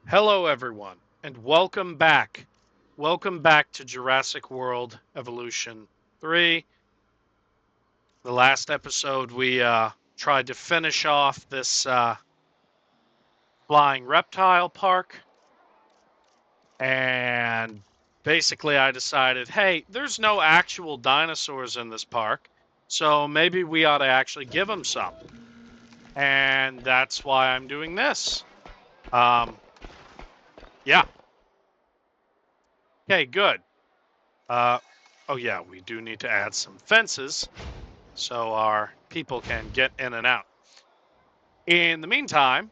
Hello, everyone, and welcome back. Welcome back to Jurassic World Evolution 3. The last episode, we tried to finish off this flying reptile park, and basically, I decided hey, there's no actual dinosaurs in this park, so maybe we ought to actually give them some. And that's why I'm doing this. Yeah. Okay, good. Oh, yeah, we do need to add some fences so our people can get in and out. In the meantime,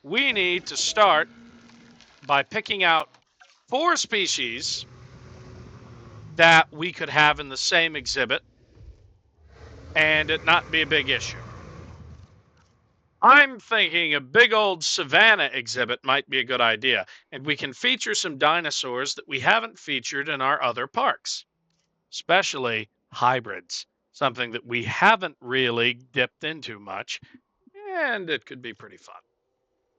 we need to start by picking out 4 species that we could have in the same exhibit and it not be a big issue. I'm thinking a big old savanna exhibit might be a good idea, and we can feature some dinosaurs that we haven't featured in our other parks, especially hybrids, something that we haven't really dipped into much, and it could be pretty fun.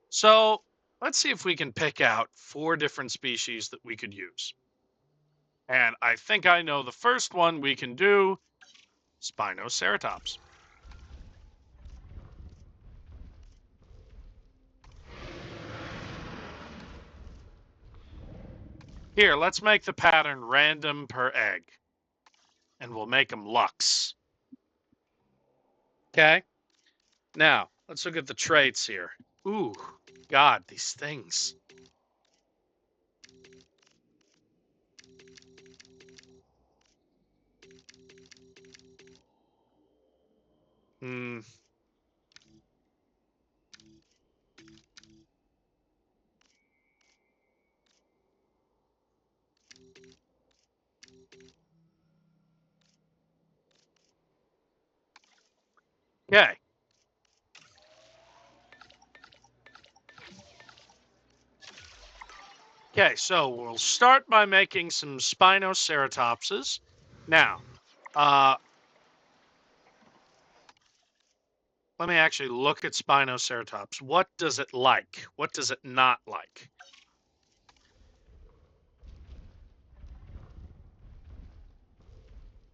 So let's see if we can pick out 4 different species that we could use. And I think I know the first one we can do, Spinoceratops. Here, let's make the pattern random per egg. And we'll make them Lux. Okay? Now, let's look at the traits here. Ooh, God, these things. Hmm. Okay. Okay, so we'll start by making some Spinoceratopses. Now, let me actually look at Spinoceratops. What does it like? What does it not like?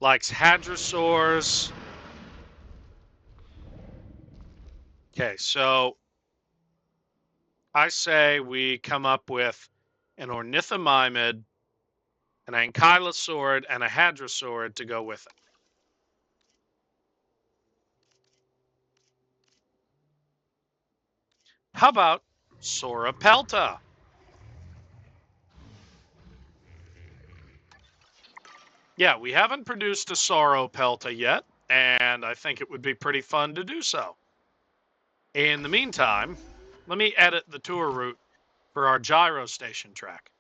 Likes hadrosaurs. Okay, so I say we come up with an ornithomimid, an ankylosaurid, and a hadrosaurid to go with it. How about Sauropelta? Yeah, we haven't produced a Sauropelta yet, and I think it would be pretty fun to do so. In the meantime, let me edit the tour route for our gyro station track.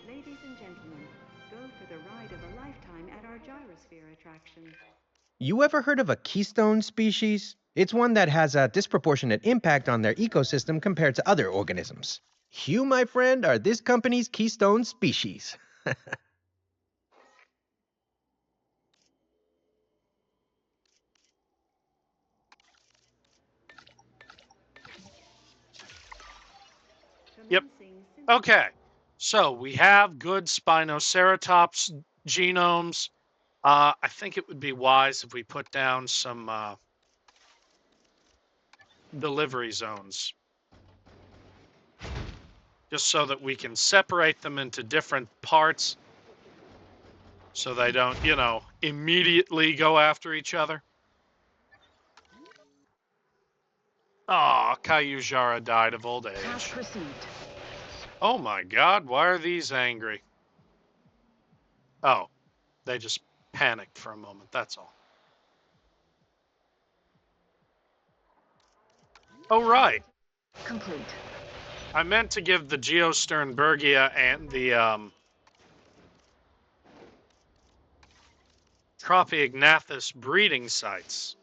Ladies and gentlemen, go for the ride of a lifetime at our gyrosphere attraction. You ever heard of a keystone species? It's one that has a disproportionate impact on their ecosystem compared to other organisms. You, my friend, are this company's keystone species. Yep. Commencing Okay. So we have good Spinoceratops genomes. I think it would be wise if we put down some delivery zones just so that we can separate them into different parts so they don't, immediately go after each other. Aw, Kayujara died of old Task age. received. Oh my God, why are these angry? Oh, they just panicked for a moment, that's all. Oh, right. Complete. I meant to give the Geosternbergia and the Tropiognathus breeding sites.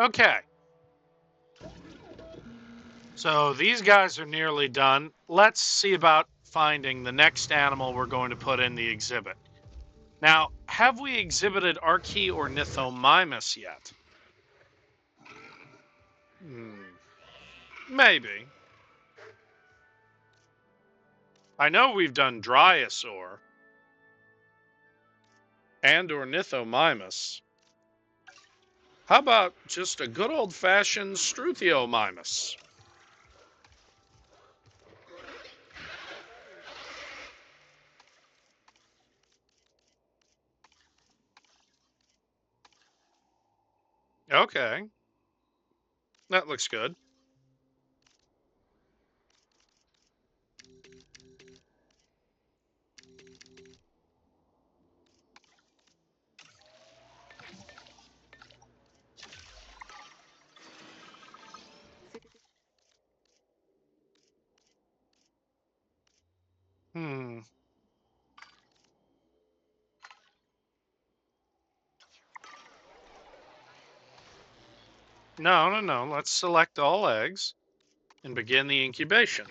Okay, so these guys are nearly done. Let's see about finding the next animal we're going to put in the exhibit. Now, have we exhibited Archaea or Nithomimus yet? Maybe. I know we've done Dryosaur and or Nithomimus. How about just a good old-fashioned Struthiomimus? Okay, that looks good. Hmm. No, no, no. Let's select all eggs and begin the incubation.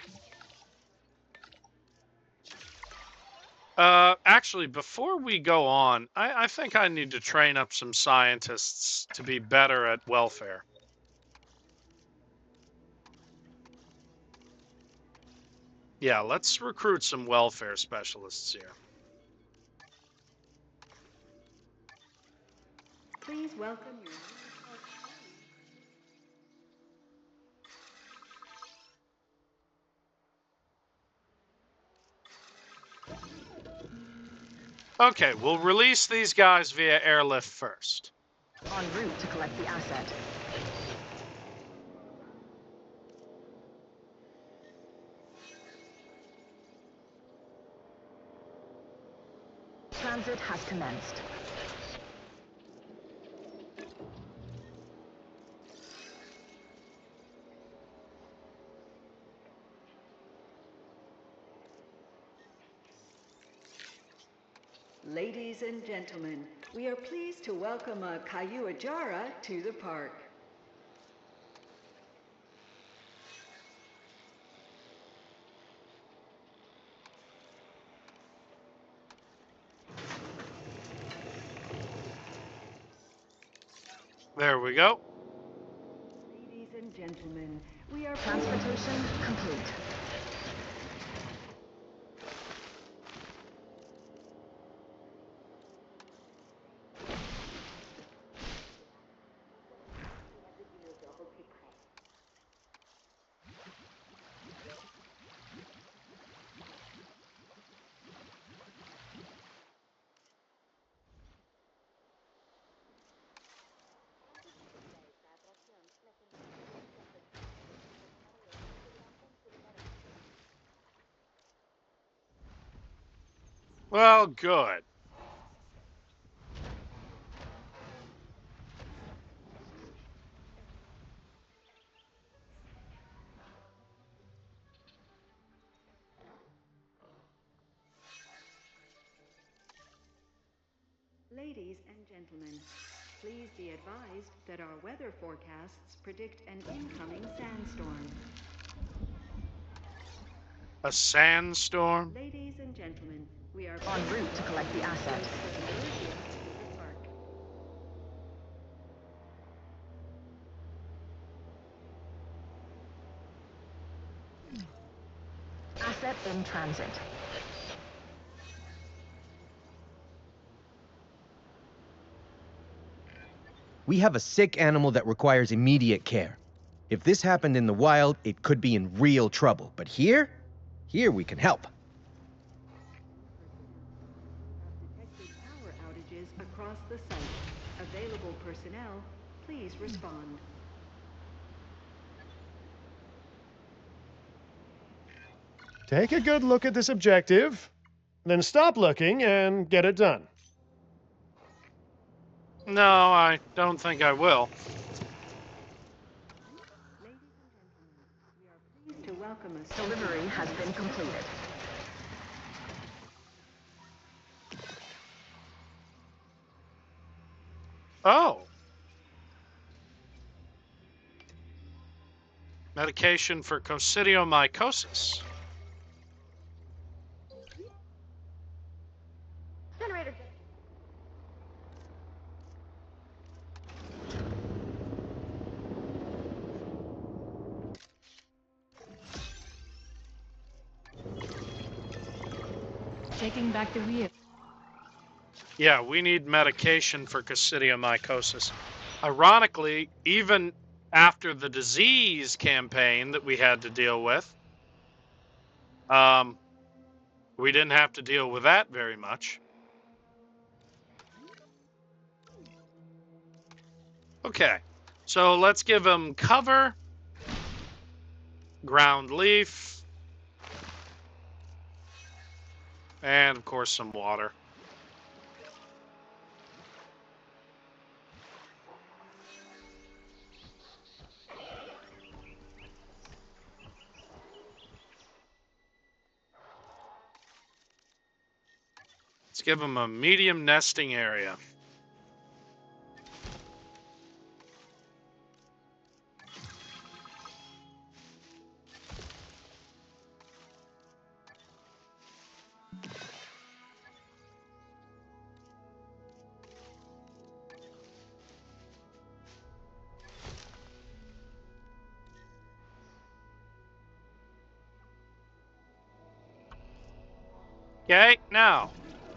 Actually, before we go on, I think I need to train up some scientists to be better at welfare. Yeah, let's recruit some welfare specialists here. Please welcome your Okay, we'll release these guys via airlift first. En route to collect the asset. Transit has commenced. Ladies and gentlemen, we are pleased to welcome a Kayuajara to the park. There we go. Ladies and gentlemen, we are Transportation complete. Well, good. Ladies and gentlemen, please be advised that our weather forecasts predict an incoming sandstorm. A sandstorm? Ladies and gentlemen, we are En route to collect the asset. Asset in transit. We have a sick animal that requires immediate care. If this happened in the wild, it could be in real trouble. But here we can help. Detected power outages across the site. Available personnel, please respond. Take a good look at this objective, then stop looking and get it done. No, I don't think I will. Ladies and gentlemen, we are pleased to welcome us. Delivery has been completed. Oh. Medication for coccidiomycosis. Generator. Taking back the wheel. Yeah, we need medication for coccidiomycosis. Ironically, even after the disease campaign that we had to deal with, we didn't have to deal with that very much. Okay, so let's give them cover, ground leaf, and of course some water. Let's give them a medium nesting area. Okay, now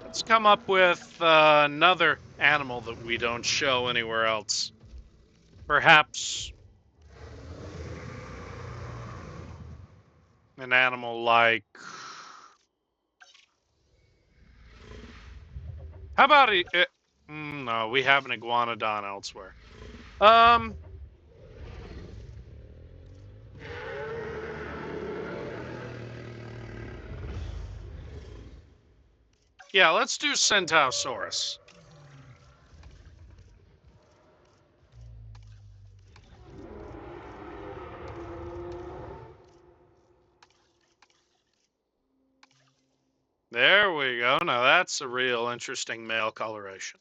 let's come up with another animal that we don't show anywhere else. Perhaps an animal like... How about no, we have an iguanodon elsewhere. Yeah, let's do Centausaurus. There we go. Now that's a real interesting male coloration.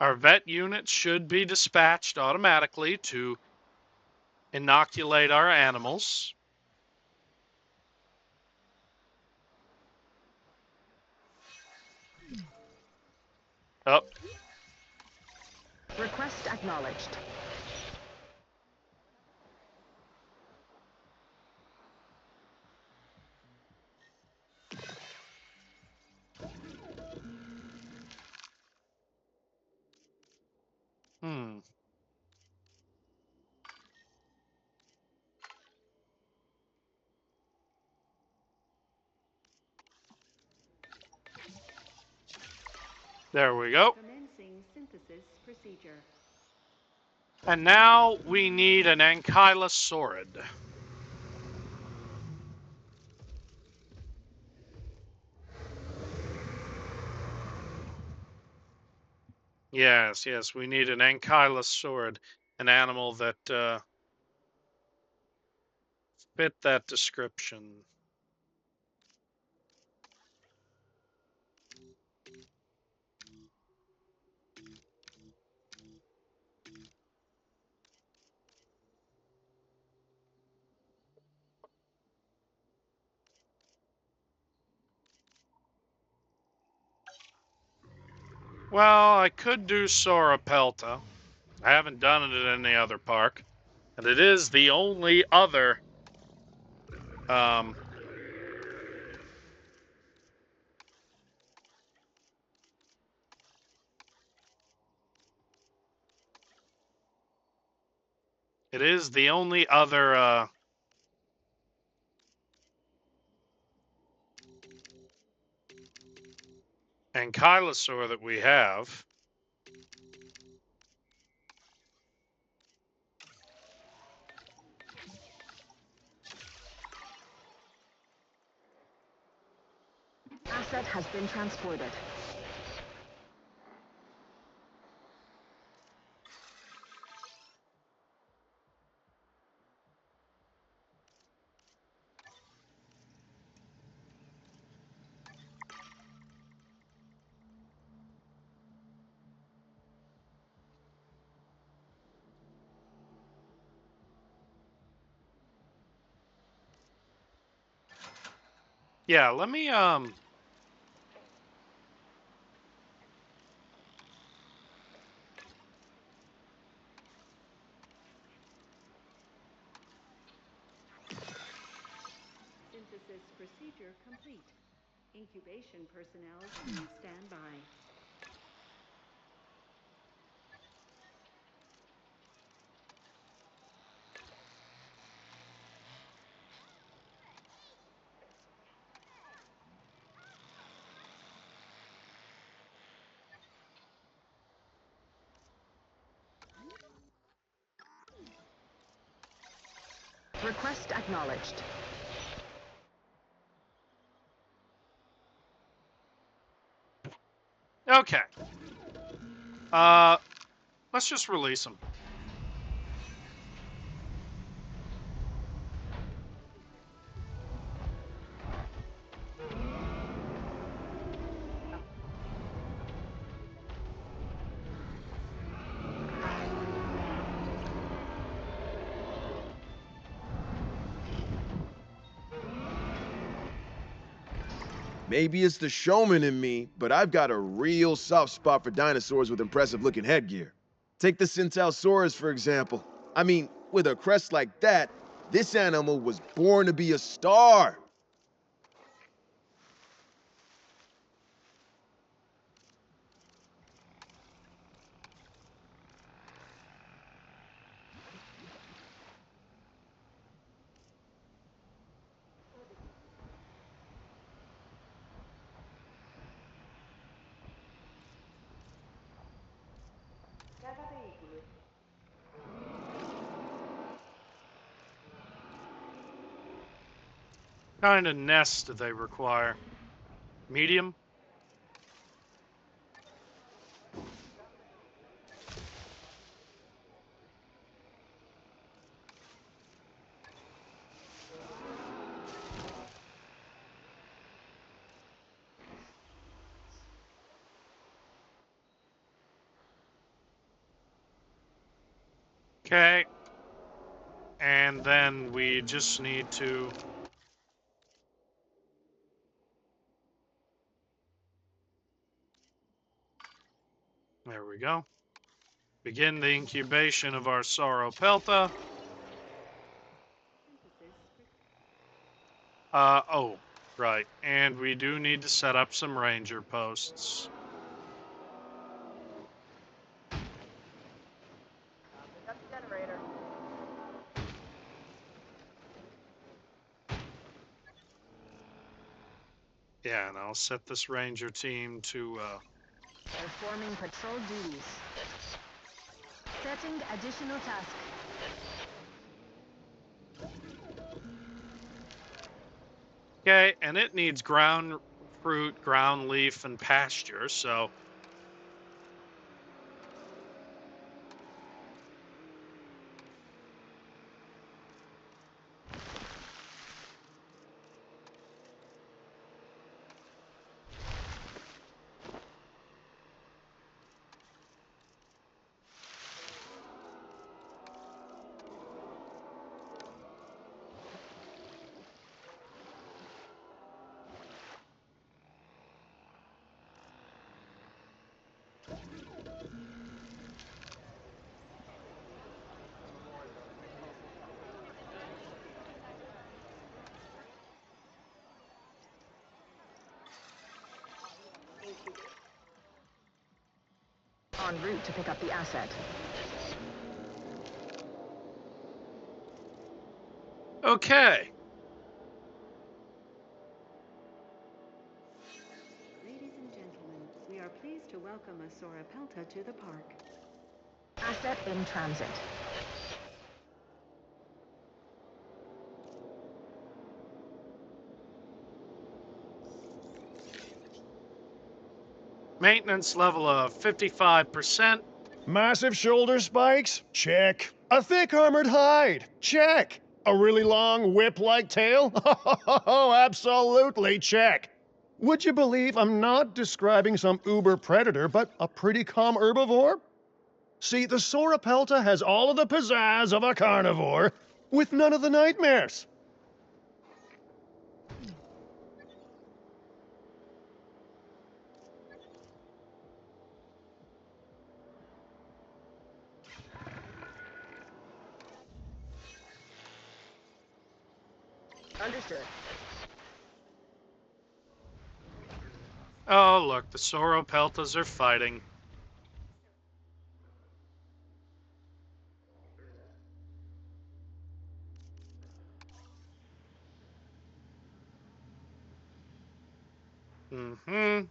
Our vet unit should be dispatched automatically to inoculate our animals. Oh, Request acknowledged. hmm. There we go. Commencing synthesis procedure. And now we need an ankylosaurid. Yes, yes, we need an ankylosaurid, an animal that fit that description. Well, I could do Sauropelta. I haven't done it at any other park. And it is the only other it is the only other ankylosaur that we have. has been transported. Yeah, let me Synthesis procedure complete. Incubation personnel, please stand by. Request acknowledged. Okay. Let's just release them. Maybe it's the showman in me, but I've got a real soft spot for dinosaurs with impressive looking headgear. Take the Centaurosaurus, for example. I mean, with a crest like that, this animal was born to be a star. Kind of nest do they require? Medium? Okay. And then we just need to... There we go. Begin the incubation of our Sauropelta. Oh, right. And we do need to set up some ranger posts. Generator. Yeah, and I'll set this ranger team to... Performing patrol duties. Setting additional task. Okay, and it needs ground fruit, ground leaf, and pasture, so... En route to pick up the asset. Okay. Ladies and gentlemen, we are pleased to welcome a Sauropelta to the park. Asset in transit. Maintenance level of 55%. Massive shoulder spikes? Check. A thick armored hide? Check. A really long whip-like tail? Oh, absolutely check. Would you believe I'm not describing some uber predator, but a pretty calm herbivore? See, the Sauropelta has all of the pizzazz of a carnivore, with none of the nightmares. Understood. Oh, look, the Sauropeltas are fighting. Mm-hmm.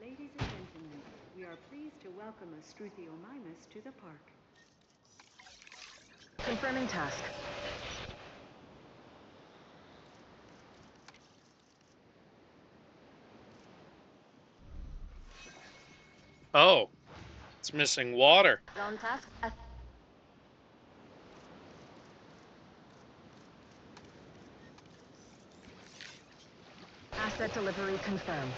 Ladies and gentlemen, we are pleased to welcome a Struthiomimus to the park. Confirming task. Oh, it's missing water. On task. Asset delivery confirmed.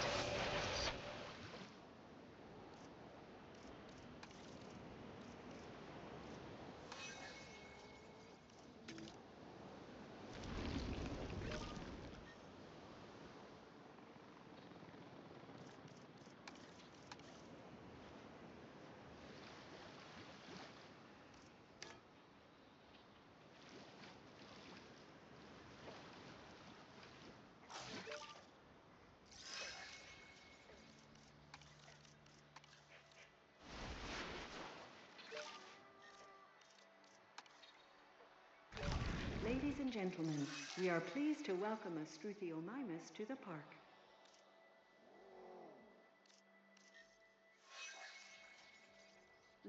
Ladies and gentlemen, we are pleased to welcome a Struthiomimus to the park.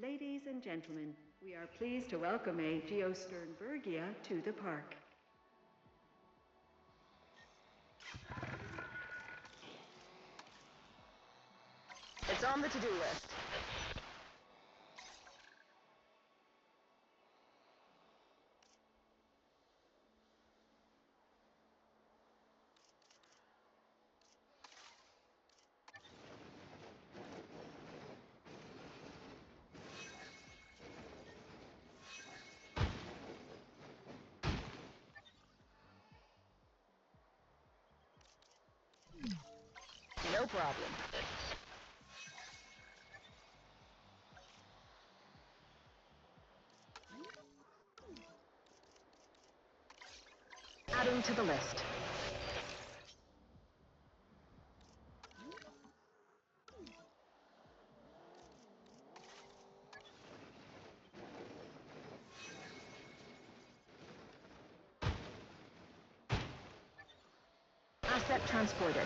Ladies and gentlemen, we are pleased to welcome a Geosternbergia to the park. It's on the to-do list. No problem. Adding to the list. Asset transported.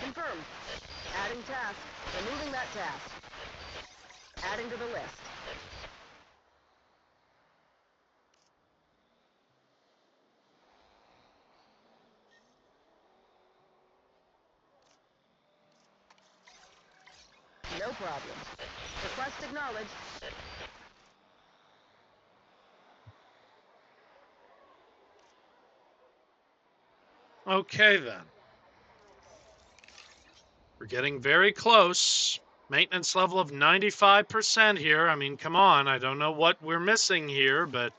Confirmed. Adding task. Removing that task. Adding to the list. No problem. Request acknowledged. Okay, then. We're getting very close. Maintenance level of 95% here. I mean, come on. I don't know what we're missing here, but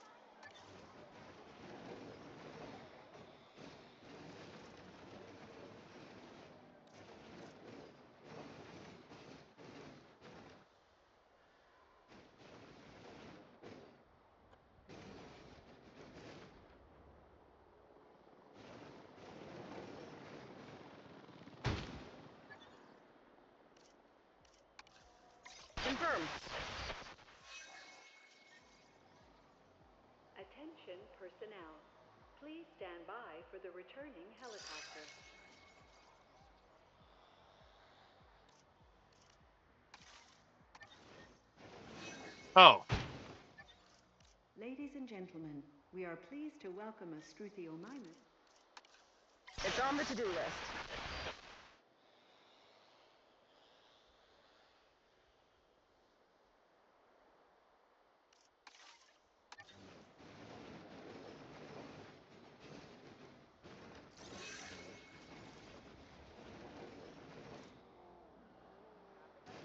Confirmed. Attention personnel. Please stand by for the returning helicopter. Oh, Ladies and gentlemen, we are pleased to welcome a Struthiomimus. It's on the to-do list.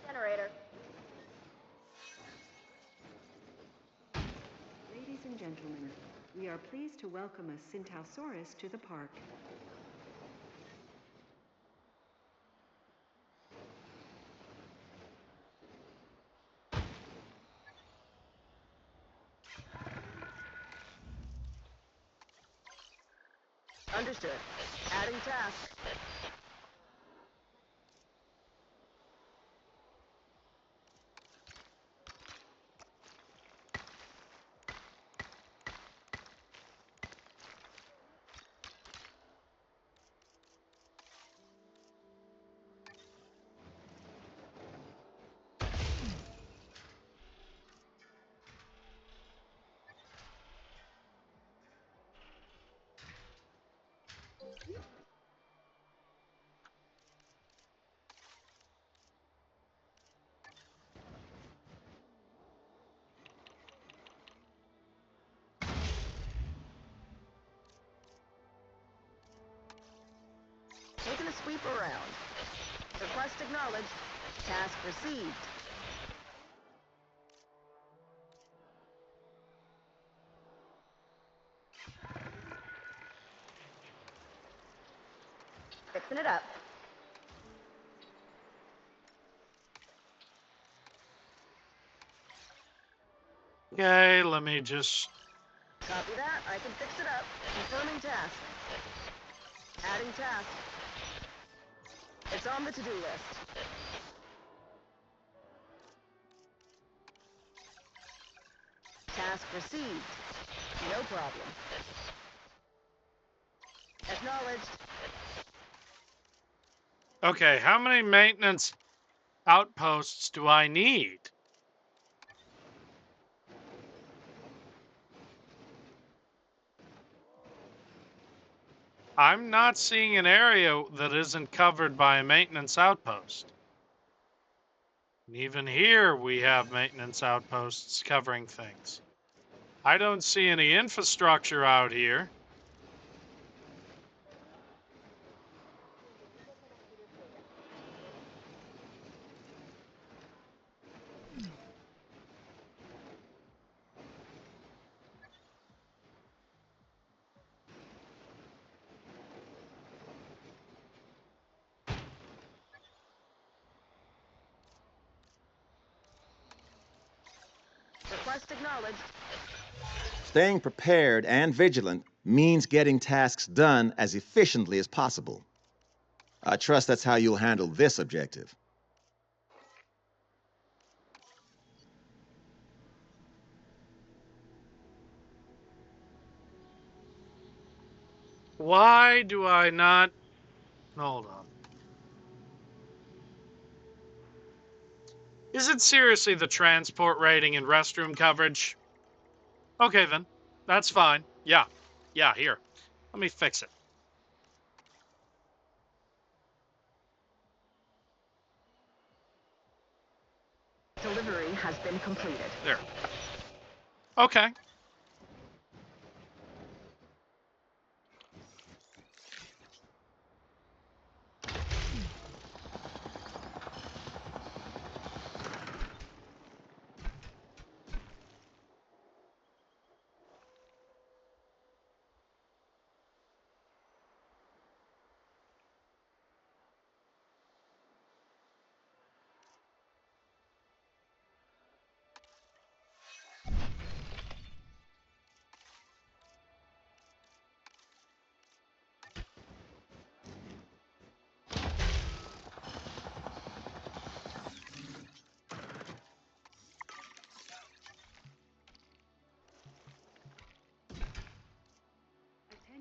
Generator. Ladies and gentlemen, we are pleased to welcome a Syntausaurus to the park. Understood. Adding task. Taking a sweep around. Request acknowledged. Task received. Fixing it up. okay, let me just... Copy that. I can fix it up. Confirming task. Adding task. It's on the to-do list. Task received. No problem. Acknowledged. Okay, how many maintenance outposts do I need? I'm not seeing an area that isn't covered by a maintenance outpost. And even here, we have maintenance outposts covering things. I don't see any infrastructure out here. Request acknowledged. Staying prepared and vigilant means getting tasks done as efficiently as possible. I trust that's how you'll handle this objective. Why do I not... Hold on. Is it seriously the transport rating and restroom coverage? Okay, then. That's fine. Yeah. Yeah, here. Let me fix it. Delivery has been completed. There. Okay.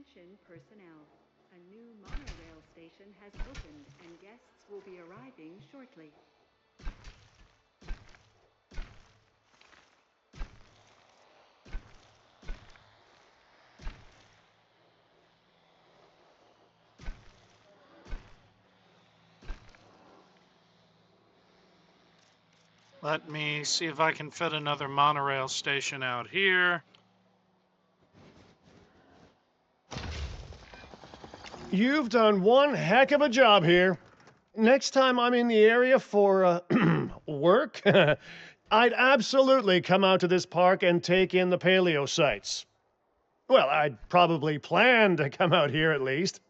Attention personnel. A new monorail station has opened and guests will be arriving shortly. Let me see if I can fit another monorail station out here. You've done one heck of a job here. Next time I'm in the area for work, I'd absolutely come out to this park and take in the paleo sites. Well, I'd probably plan to come out here at least,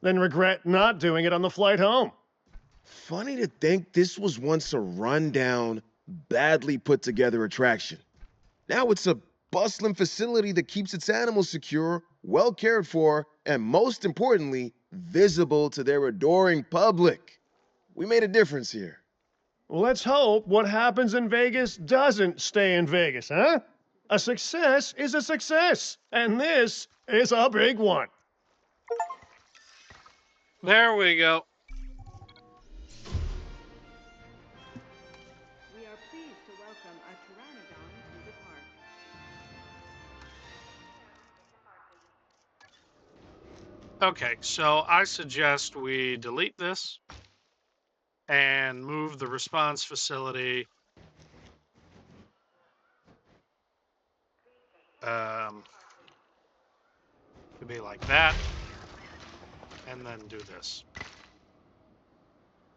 then regret not doing it on the flight home. Funny to think this was once a rundown, badly put together attraction. Now it's a bustling facility that keeps its animals secure, well cared for, and most importantly, visible to their adoring public. We made a difference here. Let's hope what happens in Vegas doesn't stay in Vegas, huh? A success is a success, and this is a big one. There we go. We are pleased to welcome a pteranodon to the park. Okay, so I suggest we delete this and move the response facility to be like that, and then do this.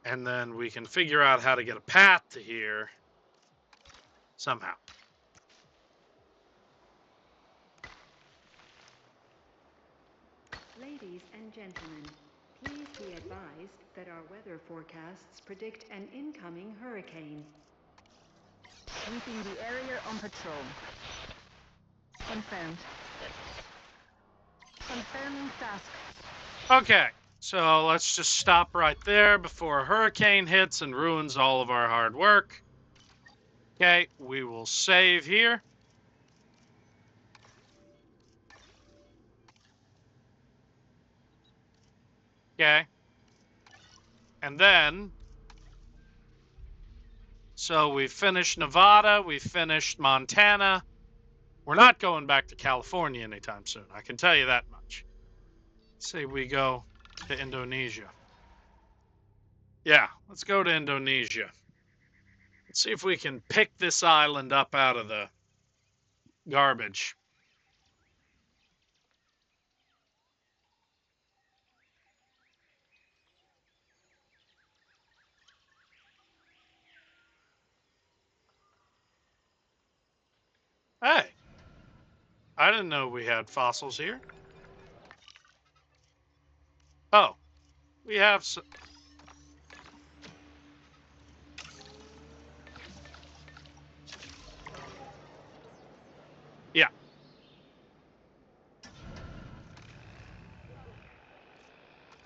And then we can figure out how to get a path to here somehow. Ladies and gentlemen, please be advised that our weather forecasts predict an incoming hurricane. Sweeping the area on patrol. Confirmed. Confirming task. Okay, so let's just stop right there before a hurricane hits and ruins all of our hard work. Okay, we will save here. Okay. And then, so we finished Nevada, we finished Montana. We're not going back to California anytime soon, I can tell you that much. Say we go to Indonesia. Yeah, let's go to Indonesia. Let's see if we can pick this island up out of the garbage. Hey, I didn't know we had fossils here. Oh, we have some. Yeah.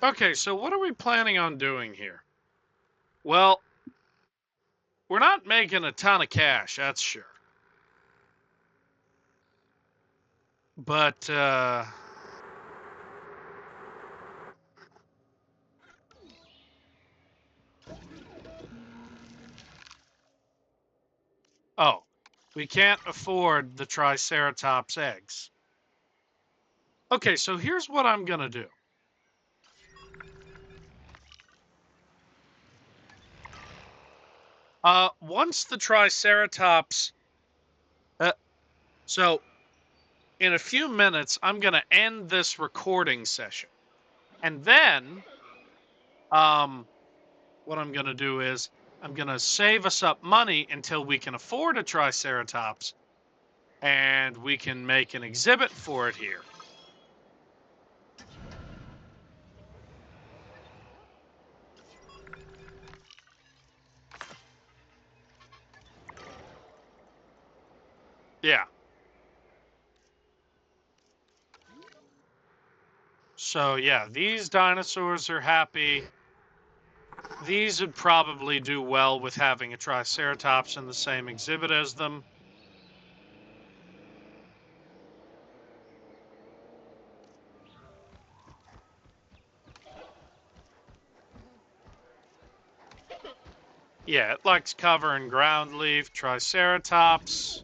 Okay, so what are we planning on doing here? Well, we're not making a ton of cash, that's sure. But, oh, we can't afford the Triceratops eggs. Okay, so here's what I'm going to do. Once the Triceratops, so in a few minutes, I'm going to end this recording session. And then, what I'm going to do is I'm going to save us up money until we can afford a Triceratops and we can make an exhibit for it here. Yeah. So yeah, these dinosaurs are happy. These would probably do well with having a Triceratops in the same exhibit as them. Yeah, it likes cover and ground leaf, Triceratops.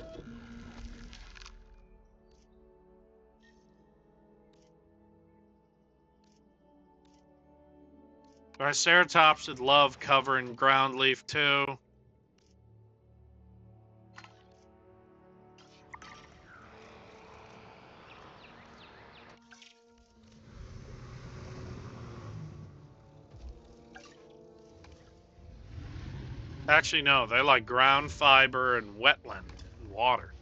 Triceratops would love cover and ground leaf too. Actually, no, they like ground fiber and wetland and water.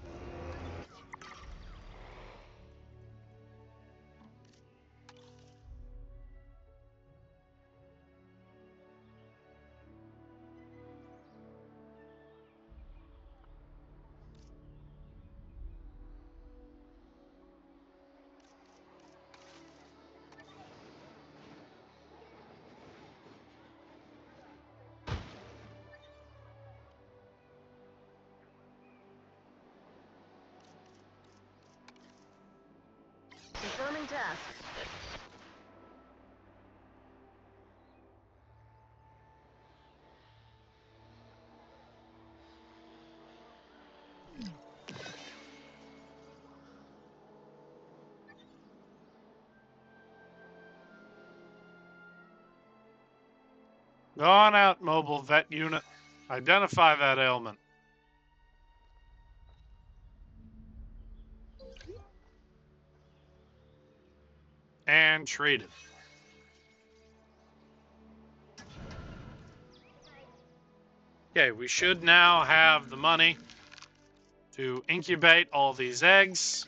Confirming task. Go on out, mobile vet unit. Identify that ailment. And treat it. Okay, we should now have the money to incubate all these eggs.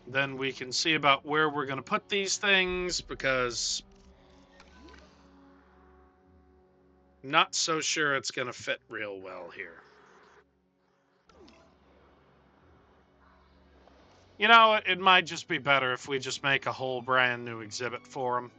Then we can see about where we're going to put these things, because I'm not so sure it's going to fit real well here. You know, it might just be better if we just make a whole brand new exhibit for them.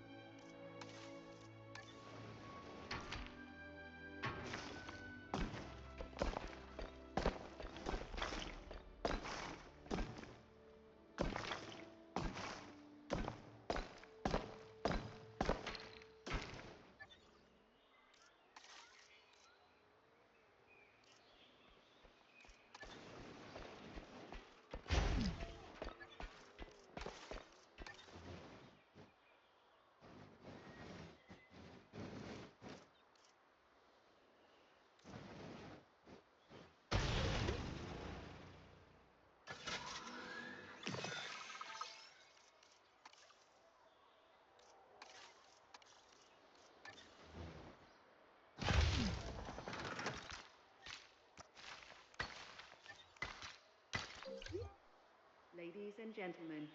Ladies and gentlemen,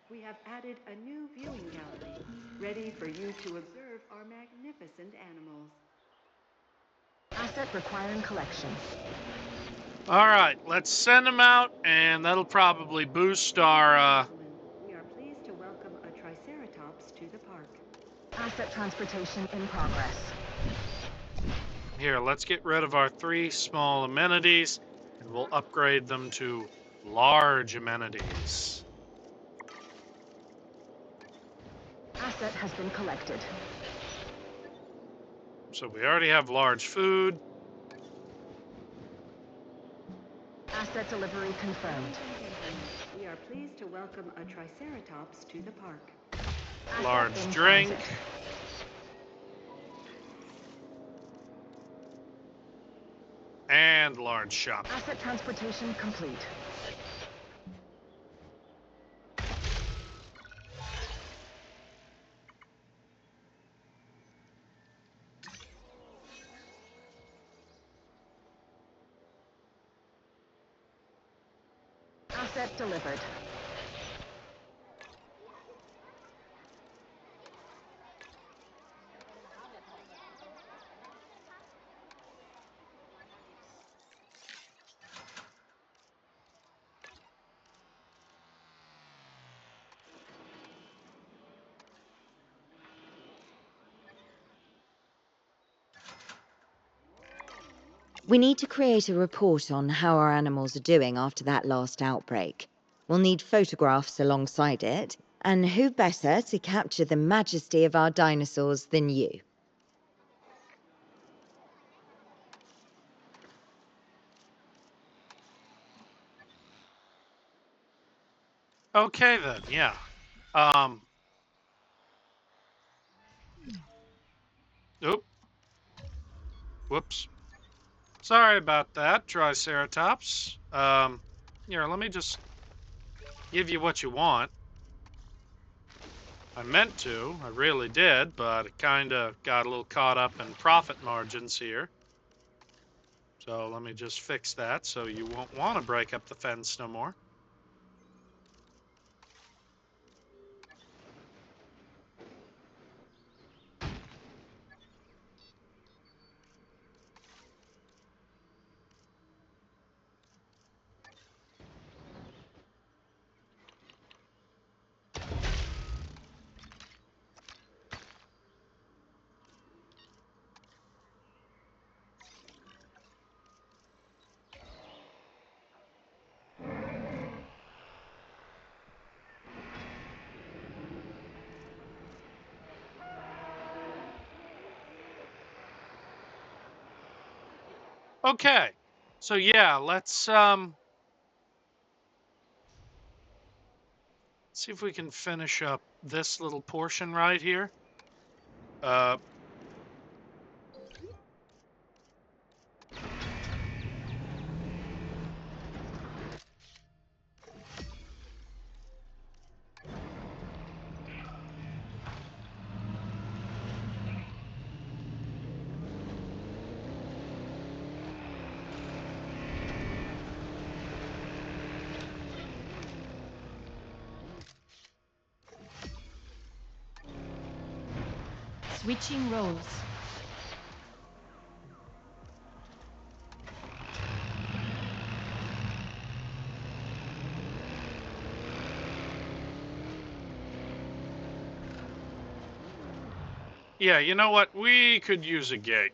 we have added a new viewing gallery, ready for you to observe our magnificent animals. Asset requiring collection. All right, let's send them out, and that'll probably boost our. We are pleased to welcome a Triceratops to the park. Asset transportation in progress. Here, let's get rid of our 3 small amenities, and we'll upgrade them to large amenities. Asset has been collected. So we already have large food. Asset delivery confirmed. We are pleased to welcome a Triceratops to the park. Asset Large in drink. transit. And large shop. Asset transportation complete. Asset delivered. We need to create a report on how our animals are doing after that last outbreak. We'll need photographs alongside it, and who better to capture the majesty of our dinosaurs than you? Okay then, yeah. Um, oop, whoops. Sorry about that, Triceratops. Here, let me just give you what you want. I meant to, I really did, but it kind of got a little caught up in profit margins here. So let me just fix that so you won't want to break up the fence no more. Okay, so yeah, let's see if we can finish up this little portion right here. Uh, Switching roles. yeah, you know what? We could use a gate.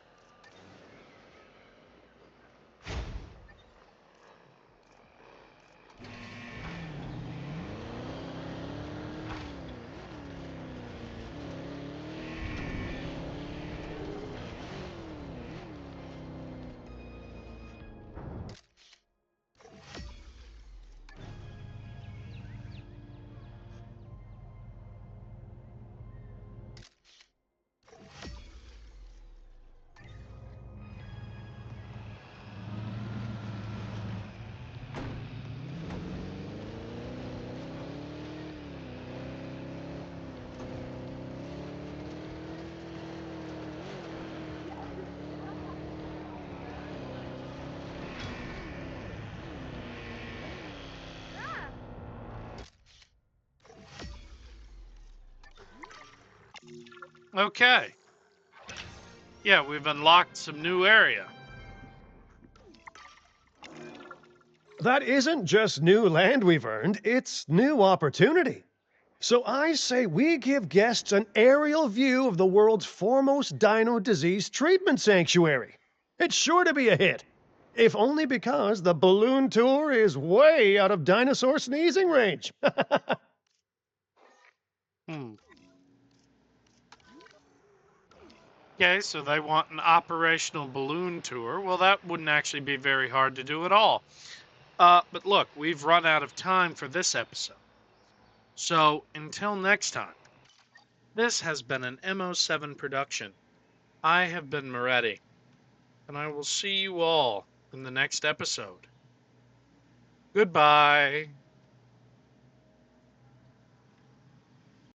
Okay. Yeah, we've unlocked some new area. That isn't just new land we've earned, it's new opportunity. So I say we give guests an aerial view of the world's foremost dino disease treatment sanctuary. It's sure to be a hit, if only because the balloon tour is way out of dinosaur sneezing range. Hmm. Okay, so they want an operational balloon tour. Well, that wouldn't actually be very hard to do at all. But look, we've run out of time for this episode. So until next time, this has been an MO7 production. I have been Moretti, and I will see you all in the next episode. Goodbye.